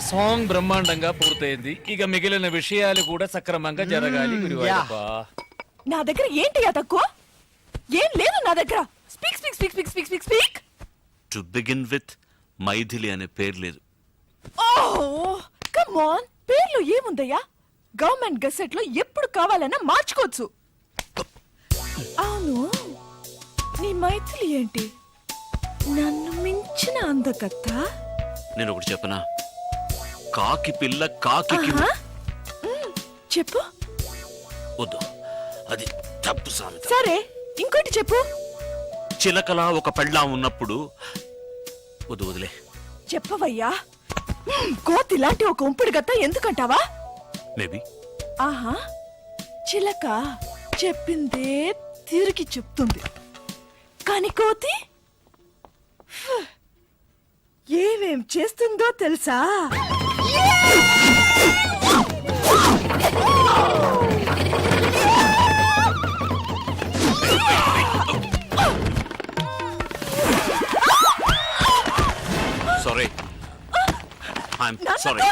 Song బ్రహ్మాండంగా పూర్తయింది. ఇక మిగిలిన విషయాలు కూడా సక్రమంగా జరగాలి. గురువాయూరప్ప, నా దగ్గర ఏంటి తక్కువ? ఏం లేదు నా దగ్గర. Speak speak speak speak speak speak speak. To begin with Maithili అనే పేరు లేదు. ఓహ్ కమ్ ఆన్, పేర్లు ఏముందయ్యా? గవర్నమెంట్ గెసెట్ లో ఎప్పుడు కావాలన్నా మార్చుకోవచ్చు. అవును, నీ మైథిలి ఏంటి నన్ను మించిన అందకత్త? నేను ఒకటి చెప్పనా? కాకి పిల్ల కాకి చెప్పు. వద్దు, అది తప్పు సామెత. సరే ఇంకోటి చెప్పు. చిలకలా ఒక పెళ్ళా ఉన్నప్పుడు. వద్దు, వదిలే. చెప్పవయ్యా. కోతి లాంటి ఒక ఉంపుడు గత్త ఎందుకంటావా? మేబీ. ఆహా, చిలక చెప్పిందే తిరిగి చెప్తుంది, కాని కోతి ఏమేం చేస్తుందో తెలుసా? Sorry, I'm sorry.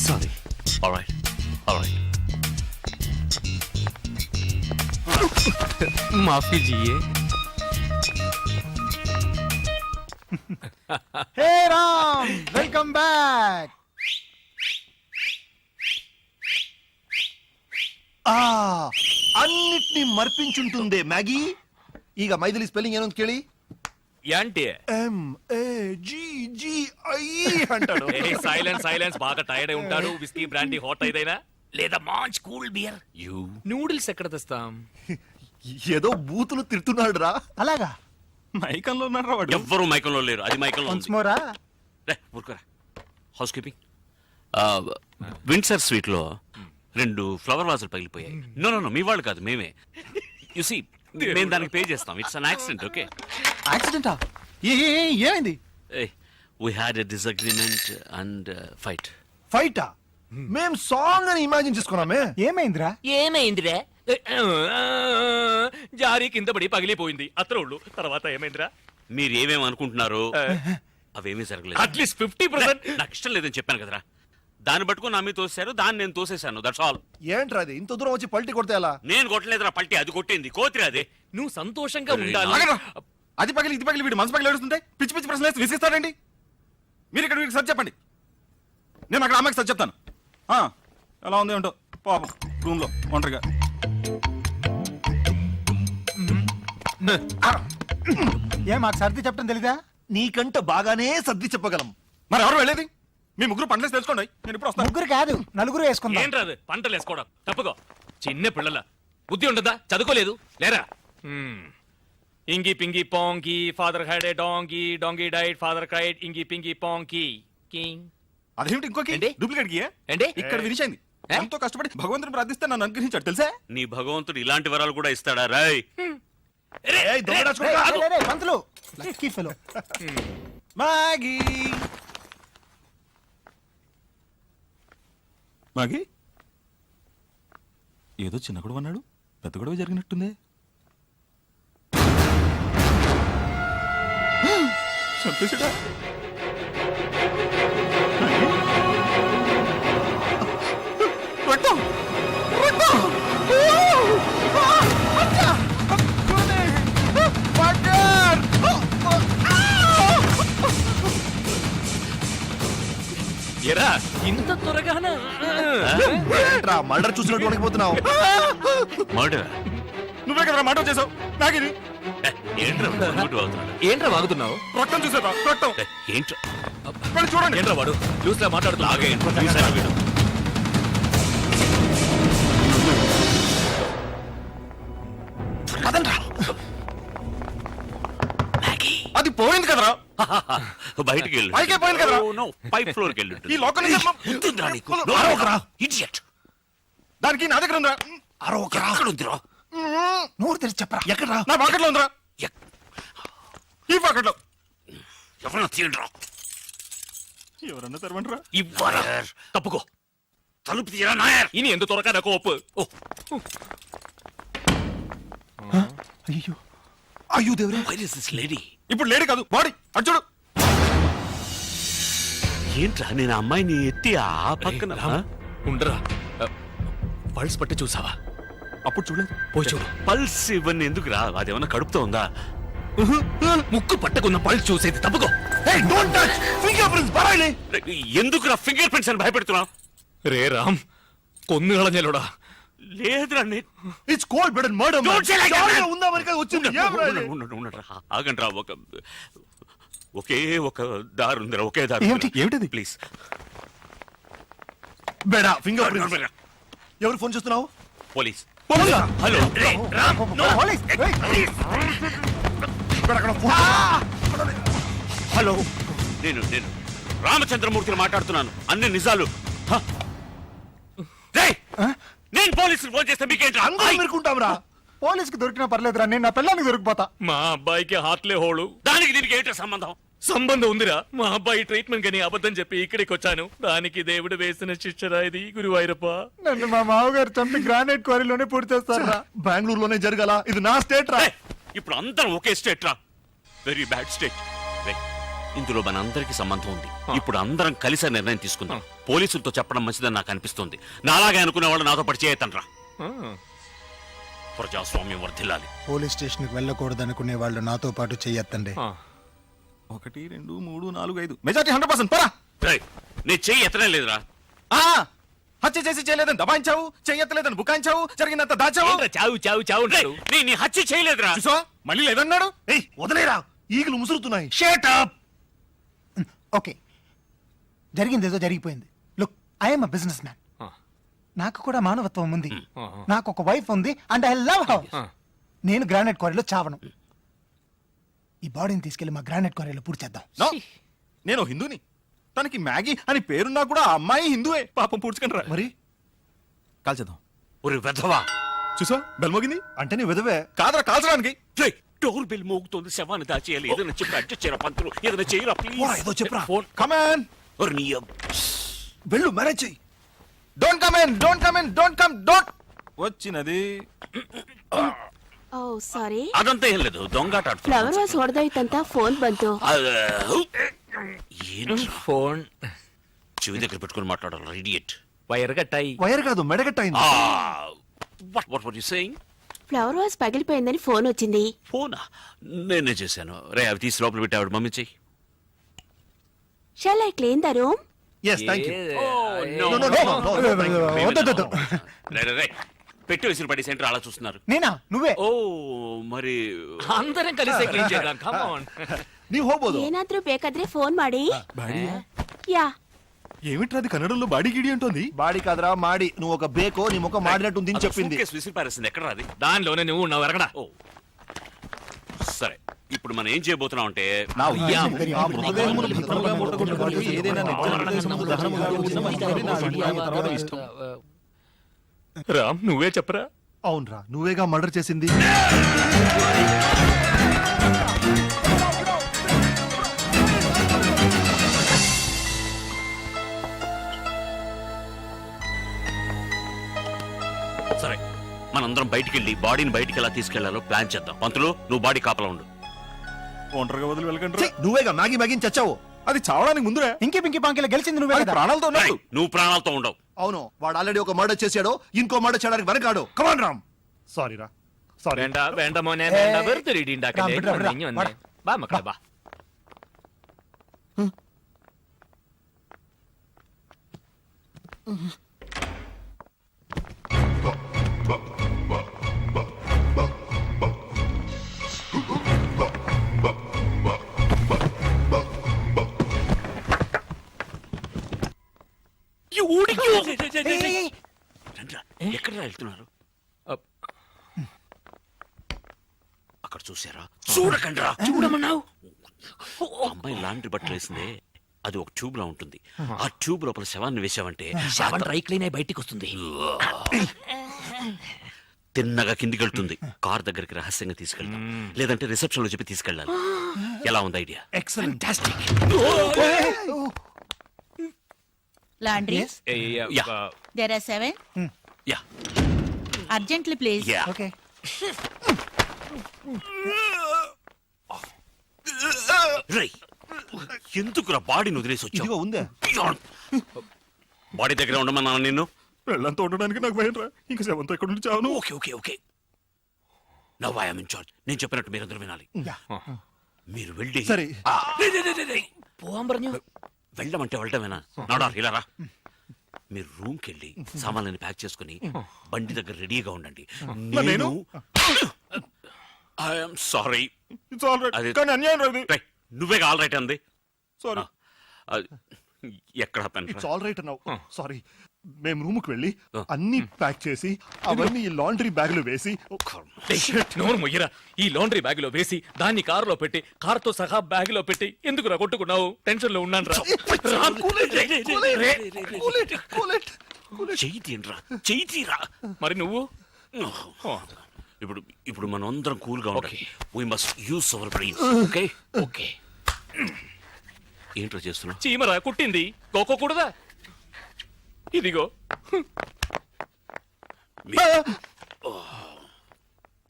Sorry. All right. All right. माफी जिए. Hey Ram, welcome back. అన్నిటినీ మర్పించుంటుందే మ్యాగీ. ಈಗ మైథిలి స్పెల్లింగ్ ಏನಂತ ಕೇಳಿ? యాంటీ MAGGI అంటాడు. Silence silence. బాగా టైర్డ్ అయి ఉంటాడు. విస్కీ బ్రాండీ హాట్ అయిదైనా లేదా మంచి కూల్ బియర్. You. నూడిల్స్ ఎక్కడ తెస్తాం? ఏదో బూతులు తిడుతున్నాడు రా. అలాగా మైకంలో ఉన్నాడు వాడు. ఎవ్వరూ మైకంలో లేరు. అది మైకంలో వన్స్ మోరా. ఊరుకోరా. House keeping. విండ్సర్ స్వీట్ లో 2 ఫ్లవర్ వాజులు పగిలిపోయాయి. నో నో నో, మీ వాళ్ళు కాదు, మేమే. యు సీ, మేము దానికి పే చేస్తాం. It's an accident. ఓకే. యాక్సిడెంటా? ఏమైంది? We had a disagreement and fight. ఫైటా? మేం సాంగ్ అని ఇమాజిన్ చేసుకున్నామే. ఏమైందిరా? ఏమైందిరా? జారీ కింద పడి పగిలిపోయింది అత్రోళ్ళు. తర్వాత ఏమైందిరా? మీరు ఏమేమి అనుకుంటున్నారు అవేమీ జరగలేదు. అట్లీస్ట్ 50%. నాకు ఇష్టం లేదని చెప్పాను కదరా. దాన్ని పట్టుకుని నా మీద తోసేశారు, దాన్ని నేను తోసేశాను. That's all. ఏంట్రా అది? ఇంత దూరం వచ్చి పల్టీ కొడితే ఎలా? నేను కొట్టలేదురా పల్టీ, అది కొట్టింది కోతిరా. అదే నువ్వు సంతోషంగా ఉండాలి. అది పగిలి ఇది పగిలి వీడు మనసు పగిలి ఏడుస్తుంటే పిచ్చి పిచ్చి ప్రశ్నలు వేసి విసిస్తారండి. మీరు ఇక్కడ వీడికి సరి చెప్పండి, నేను అక్కడ అమ్మకి సరి చెప్తాను. ఎలా ఉంది ఏంటో పాపం రూమ్ లో ఒంటరిగా. మాకు సర్ది చెప్పడం తెలీదా? నీకంట బాగానే సర్ది చెప్పగలం. మరి ఎవరు వెళ్ళేది? మీ ముగ్గురు పంటలేసి తెలుసుకోండి, నేను ఇప్పుడు వస్తాను. ముగ్గురు కాదు, నలుగురు వేసుకుందాం. ఏంట్రాదు పంటలు వేసుకోవడం? తప్పుకో. చిన్న పిల్లల బుద్ధి ఉండదా? చదువుకోలేదు లేరా? ఇంగి పింగి పాంగి father had a donkey, donkey died, father cried, ఇంగి పింగి పాంగి కింగ్. అదేమిటి ఇంకోకి ఏంటి? డూప్లికేట్ కి ఏంటి? ఇక్కడ ఫినిష్ అయింది. ఎంతో కష్టపడి భగవంతుని ప్రార్థిస్తే నన్ను అనుగ్రహించాడు తెలుసా? నీ భగవంతుడు ఇలాంటి వరాలు కూడా ఇస్తాడా? రాయ్ పంతులు లక్కీ ఫెలో. మాగీ మాగీ ఏదో చిన్న గొడవ అన్నాడు, పెద్ద గొడవ జరిగినట్టుంది. చంపేసాడా? ఎరా ఇంత త్వరగానా? మర్డర్ చూసినట్టు వణికిపోతున్నావు. మర్డర్? నువ్వే కదా మాట చేసావు. నాగిని ఏంట్రా వాగుతున్నావు? రక్తం చూసేదా? రక్తం ఏంట్రా? చూడండి. ఏంట్రా వాడు లూస్ లా మాట్లాడుతున్నా? అది పోయింది కదరా. బయటికి వెళ్ళు. పైకే పోయింది కదరా. పైప్ ఫ్లోర్ కి వెళ్ళు. ఈ లోకల్ దానికి నా దగ్గర ఉందా? నోరు తెరిచి చెప్పరా ఎక్కడ నా పాకెట్లో ఉందిరా ఎక్- ఈ పాకెట్లో ఎవరన్నా తీయండిరా. ఎవరన్నా తెరవండిరా ఇవ్వరా. తప్పుకో. తలుపు తీయరా నాయర్. ఇని ఎందు త్వరగా నాకు ఒప్పు. ఓ, అయ్యో అయ్యో దేవురే where is this lady? ఇప్పుడు లేడీ కాదు బాడీ అటు చూడు ఏంట్రా నేను ఆ అమ్మాయిని ఎత్తి ఆ పక్కన రామ్, ఉండరా. పల్స్ పట్టి చూసావా? అప్పుడు చూడలేదు పోయి చూడు. పల్స్ ఇవన్నీ ఎందుకు రా? అదేమన్నా కడుపుతో ఉందా? ముక్కు పట్టుకున్న పల్స్ చూసేది. తప్పుకో. డోంట్ టచ్ ఫింగర్ ప్రింట్స్ పరాయిలే ఎందుకు రా ఫింగర్ ప్రింట్స్ అని భయపెడుతున్నావు? రే రామ్, కొన్ను കളഞ്ഞല്ലോടാ. లేదురా it's cold blooded murder Don't say like that, man. ఉందా మరి వచ్చింది ఏం రా ఇది? ఆగండి రా. ఒకే ఒక దారి ఉందిరా. ఒకే దారి ఏమిటది? ప్లీజ్. బేడా ఫింగర్ ప్రింట్స్ ఎవరు ఫోన్ చేస్తున్నావు పోలీస్. పోలీసా? హలో. పోలీస్, ఏయ్. అక్కడ ఫోన్ హలో. నేను రామచంద్రమూర్తిని మాట్లాడుతున్నాను. అన్ని నిజాలు. హ? రేయ్, నేను పోలీసులు ఫోన్ చేస్తే మీకేంట్రా? అందరూ మెరుకుంటాం రా పోలీస్కి దొరికినా పర్లేదురా, నేను నా పిల్లలకి దొరికిపోతా. మా అబ్బాయికి హార్ట్లే హోళు. దానికి దీనికి ఏంట్రా సంబంధం? సంబంధం ఉందిరా. మా అబ్బాయి ట్రీట్మెంట్ కని అబద్ధం చెప్పి ఇక్కడికి వచ్చాను. దానికి దేవుడు వేసిన శిక్షరా ఇది. గురువాయూరప్ప. నన్ను మా మామగారు చంపి గ్రానైట్ క్వారీలోనే పూర్తి చేస్తారా? బెంగళూరులోనే జరగాల ఇది నా స్టేట్ రా రేయ్, ఇప్పుడు అందరం ఒకే స్టేట్ రా. Very bad state. ఇందులో మన అందరికి సంబంధం ఉంది. ఇప్పుడు అందరం కలిసి ఆ నిర్ణయం తీసుకుందాం. పోలీసులతో చెప్పడం మంచిదని నాకు అనిపిస్తుంది. నాలాగే అనుకునే వాళ్ళు నాతో పడి చేయతండ్రా. ప్రజాస్వామ్యం వర్ధిల్లాలి. పోలీస్ స్టేషన్ కి వెళ్ళకూడదు అనుకునే వాళ్ళు నాతో పాటు చెయ్యొద్దండి. 1 2 3 4 5 మెజారిటీ 100% పరా రేయ్, నేను చెయ్యి ఎత్తనే లేదురా. హత్య చేసి చేయలేదని దబాయించావు, చెయ్యెత్తలేదని బుకాయించావు, జరిగినంత దాచావు. ఏంట్రా చావు చావు చావు రేయ్, అంటారు? నీ హత్య చేయలేదురా. చూసా మళ్ళీ లేదన్నాడు. ఏయ్ వదిలేరా ఈగలు ముసురుతున్నాయి Shut up. ఓకే, జరిగింది ఏదో జరిగిపోయింది. Look, I'm a business man. నాకు కూడా మానవత్వం ఉంది. నాకు ఒక వైఫ్ ఉంది అండ్ ఐ లవ్ హర్. నేను గ్రానైట్ క్వారీలో చావను. ఈ బాడీని తీసుకెళ్లి మా గ్రానైట్ క్వారీలో పూర్తి చేద్దాం. నో, నేను హిందూని. తనకి మ్యాగీ అని పేరున్నా కూడా ఆ అమ్మాయి హిందూయే. పాపం పూడ్చుకుంటారా మరి కాల్చేద్దాం. ఒరే వెధవా. చూసా బెల్ మోగింది. అంటే నీ విధవే కాదరా కాల్చడానికి. రేయ్, డోర్ బెల్ మోగుతోంది. శవాన్ని దాచేయాలి. ఏదైనా చెప్పి అడ్జస్ట్ చేయరా పంతులు. ఏదైనా చేయరా పోరా, ఏదో ప్లీజ్. చెప్పురా. ఫోన్. కమాన్ ఒరే నీ వెళ్ళు మ్యారేజ్ చెయ్యి don't come in, don't come in, don't come, don't. వచ్చినది ಓ ಸಾರಿ అదంతా ఏం లేదు. దొంగాట ఆడుతున్నా. ಫ್ಲವರ್ ವಾಸ್ ಹೊಡೆದೋಯ್ತಂತ ಫೋನ್ ಬಂತು. ఏంట్రా? ఫోన్ చెవి దగ్గర పెట్టుకుని మాట్లాడాలి. ఇడియట్. వైర్ కట్టాయి. వైర్ కాదు మెడగట్టయింది what are you saying? Flower vase పగిలిపోయిందని ఫోన్ వచ్చింది. ఫోనా? నేనే చేశాను. రే, అవి తీసి లోపల పెట్టి ఆవిడ మమ్మీ చెయ్యి. Shall I clean the room? Yes thank you వద్దొద్దు. పెట్టి వేసిన పడి సెంటర్ అలా చూస్తున్నారు. నేనా? నువ్వే? ఓ మరి అందరం కలిసి క్లీన్ చేద్దాం. Come on. ನೀವು ಹೋಗ್ಬೋದು ಏನಾದ್ರೂ ಬೇಕಾದ್ರೆ ಫೋನ್ ಮಾಡಿ. యా ఏమిట్రా అది కన్నడంలో బాడీ గిడి అంటోంది. బాడీ కాదురా మాడి నువ్వు ఒక బేకో నీ ముఖం మాడినట్టుంది అని చెప్పింది సూట్కేస్ విసిరి పారేసింది. ఎక్కడ అది? దానిలోనే నువ్వు ఉన్నావు. ఎరగడా? ఓ సరే, ఇప్పుడు మనం ఏం చేయబోతున్నాం అంటే నా ఉయ్యాము. ఆ మృతదేహమును భద్రముగా ముట్టగొట్టుకున్నట్లు ఏదైనా నిర్జన ప్రదేశమును దహనముగా ఉంచిన మంచిదని నా అభిప్రాయం తర్వాత ఇష్టం. రామ్, నువ్వే చెప్పరా. అవునరా నువ్వేగా మర్డర్ చేసింది సరే, మనందరం బయటికి వెళ్ళి బాడీని బయటికి ఎలా తీసుకెళ్లాలో ప్లాన్ చేద్దాం. పంతులు, నువ్వు బాడీ కాపలా ఉండు. ఒంటరిగా వదిలి ఛీ, వెళ్ళకండి. నువ్వేగా మ్యాగీ మ్యాగీని చచ్చావు అది చావడానికి ముందురే. ఇంకి పింకి పాంకిలో గెలిచింది నువ్వే అది కదా? ప్రాణాలతో ఉన్నాడు. రేయ్, నువ్వు ప్రాణాలతో ఉండవు. అవును వాడు ఆల్రెడీ ఒక మర్డర్ చేశాడు ఇంకో మర్డర్ చేయడానికి వెనకాడు కమాన్ రామ్ సారీ రా సారీ വേണ്ട വേണ്ട മോനെ വേണ്ട. വെറുതെ ഒരു ഇടി ഉണ്ടാക്കല്ലേ. വിടാ, വിടാ, ഇങ്ങ് വന്നേ. വാ മക്കളെ വാ. ఎక్కడ వెళ్తున్నారు? అక్కడ చూసారా? చూడకండి రా. చూడమన్నావు. అమ్మాయి లాండ్రీ బట్టలు వేసిందే, అది ఒక ట్యూబ్ లో ఉంటుంది. ఆ ట్యూబ్ లోపల శవాన్ని వేసావంటే శవం డ్రై క్లీన్ అయి బయటికి వస్తుంది. తిన్నగా కిందికి వెళ్తుంది. కార్ దగ్గరికి రహస్యంగా తీసుకెళ్తాం, లేదంటే రిసెప్షన్ లో చెప్పి తీసుకెళ్ళాలి. ఎలా ఉంది idea? Excellent. Laundry. Yeah. There are 7. Yeah Urgently, please. Yeah okay. రేయ్, ఎందుకురా బాడీని వదిలేసి ఇదిగో వచ్చావు? ఉందే. బాడీ దగ్గర ఉండమన్నాను నిన్ను. వెళ్ళంతా ఉండడానికి నాకు భయం రా. ఇంకా సెవెంతో ఇక్కడ నుంచి చావును. Okay okay okay now I am in charge. నేను చెప్పినట్టు మీరందరూ వినాలి. మీరు వెళ్ళి సరే. వెళ్ళమంటే వెళ్ళటమేనా? నాడా ఇలా రా. మీరు రూమ్కి వెళ్ళి సామాన్లని ప్యాక్ చేసుకుని బండి దగ్గర రెడీగా ఉండండి. నేను I'm sorry. It's all right. అది- కానీ అన్యాయం రా ఇది. నువ్వే ఆల్ రైట్ అంది. సారీ. ఎక్కడ పెన్? ఇట్స్ ఆల్ రైట్ అన్నావు. సారీ. మేము రూమ్ కి వెళ్ళి ఆ. అన్ని ప్యాక్ చేసి అవన్నీ ఈ లాండ్రీ బ్యాగ్ లో వేసి నోరు మొయ్యరా. ఈ లాండ్రీ బ్యాగ్ లో వేసి దాన్ని కారులో పెట్టి కారుతో సహా బ్యాగ్ లో పెట్టి ఎందుకు కొట్టుకున్నావు? టెన్షన్ లో ఉన్నాను రా. చెయ్యి తీయండిరా, చెయ్యి తీరా. మరి నువ్వు ఇప్పుడు ఇప్పుడు మనం అందరం కూల్ గా ఉండాలి. We must use our brains. Okay okay. ఏంట్రా చేస్తున్నా? చీమరా కుట్టింది కోకోకూడదా? ఇదిగో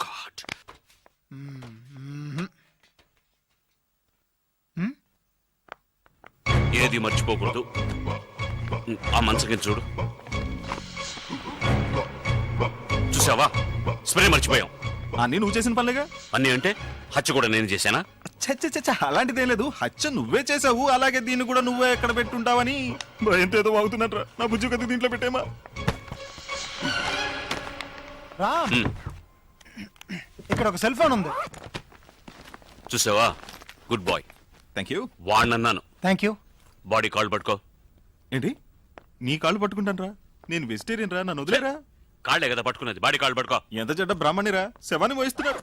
గాడ్. ఏది మర్చిపోకూడదు. ఆ మంచం కింద చూడు. చూసావా, స్ప్రే మర్చిపోయాం. అన్నీ నువ్వు చేసిన పనులేగా. అన్నీ అంటే హత్య కూడా నేను చేశానా? చచ్చ అలాంటిదేం లేదు. హత్య నువ్వే చేసావు, అలాగే దీన్ని కూడా నువ్వే ఎక్కడ పెట్టుంటావని భయంతో ఏదో వాగుతున్నట్రా. నా బుజ్జు కత్తి దీంట్లో పెట్టేమా. రామ్, ఇక్కడ ఒక సెల్ ఫోన్ ఉంది. చూసావా, గుడ్ బాయ్. Thank you. వాడినన్నాను. Thank you. బాడీ కాల్ పట్టుకో. ఏంటి నీ కాళ్ళు పట్టుకుంటాను రా? నేను వెజిటేరియన్ రా, నన్ను వదిలేరా. కాళ్లే కదా పట్టుకున్నది, బాడీ కాల్ పట్టుకో. ఎంత చెడ్డ బ్రాహ్మణిరా, శవాన్ని మోయిస్తున్నాడు.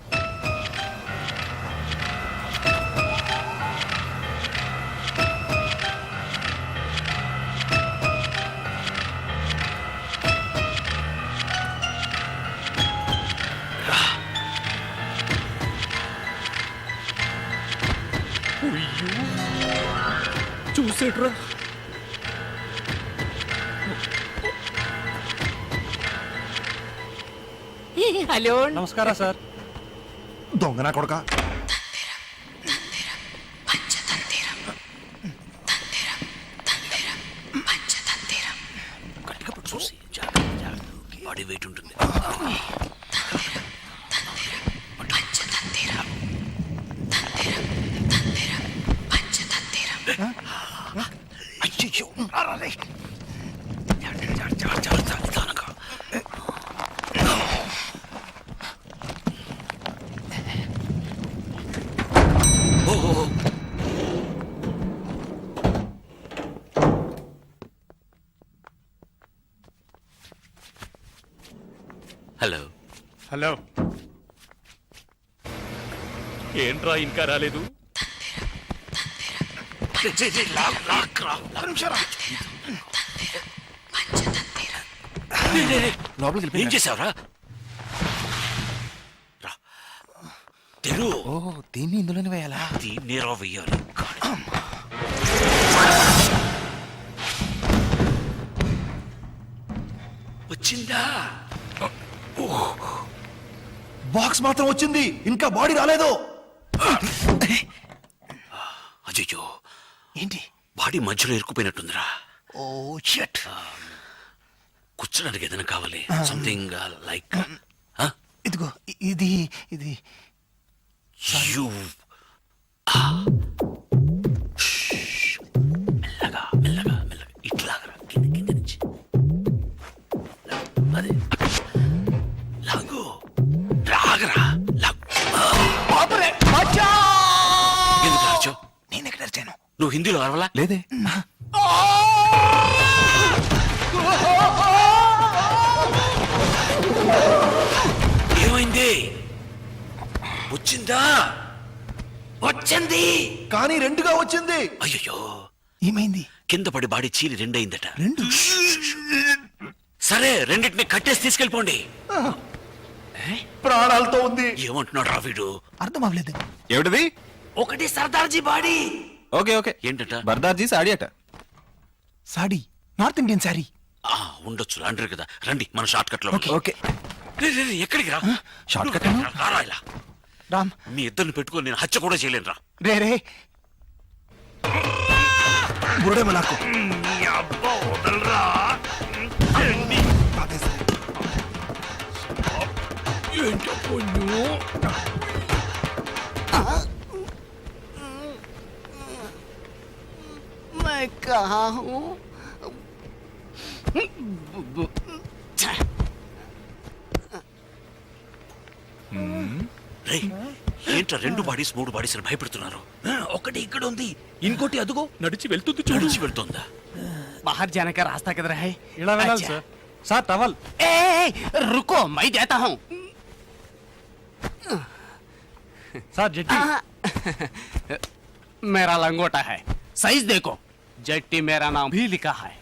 చూసేట్రా. హలో. నమస్కారం సార్. దొంగ నా కొడక. గట్టిగా పట్టు చూసి జాగ్రత్త. బాడీ వెయిట్ ఉంటుంది. అయ్యయ్యో. నిదానంగా. హలో. హలో. ఏంట్రా ఇంకా రాలేదు? ఏం చేసావురా? తెరు. దీన్ని ఇందులోనే వేయాలా? దీన్ని రా వెయ్యాలి. వచ్చిందా? బాక్స్ మాత్రం వచ్చింది, ఇంకా బాడీ రాలేదు. అయ్యో, ఏంటి? బాడీ మధ్యలో ఇరుక్కుపోయినట్టుందిరా. ఓ షట్. కూర్చోడానికి ఏదైనా కావాలి. సంథింగ్ లైక్ ఇదిగో ఇది ఇది యూ. మెల్లగా మెల్లగా మెల్లగా ఇట్లాగరా, కింద కింద నుంచి. అదే లాగు. రాగరా, లాగు. ఎందుకు అరిచావు? నేను ఎక్కడ అరిచాను? నువ్వు హిందీలో అరవలా? లేదే. ఏమైంది? వచ్చిందా? వచ్చింది. కానీ రెండుగా వచ్చింది. అయ్యో, ఏమైంది? కింద పడి బాడీ చీలి రెండయిందట. రెండు. సరే, రెండింటిని కట్టేసి తీసుకెళ్ళిపోండి. ప్రాణాలతో ఉంది. ఏమంటున్నాడు రా వీడు? అర్థం అవ్వలేదు. ఏమిటిది? ఒకటి సర్దార్జీ బాడీ. Okay okay. ఏంటట? బర్దార్జీ సాడీ అట. Saree, north Indian sorry. ఉండొచ్చు అంటారు కదా. రండి మన షార్ట్ కట్ లో. ఓకే. ఎక్కడికి రా? షార్ట్ కట్ రారా ఇలా. రామ్. మీ ఇద్దరిని పెట్టుకొని నేను హత్య కూడా చేయలేను రా. రే బురుడేమో నాకు. मैं कहाँ हूँ? రేయ్, ఏంట్రా రెండు బాడీస్ మూడు బాడీస్ అని భయపెడుతున్నారు? ఒకటి ఇక్కడ ఉంది, ఇంకోటి అదుగో నడిచి వెళ్తుంది. నడిచి వెళ్తుందా? बाहर जाने का रास्ता किधर है? సార్. Sir towel. रुको, मैं देता हूँ. Sir judge. मेरा लंगोटा है, साइज देखो. जट्टी मेरा नाम भी लिखा है.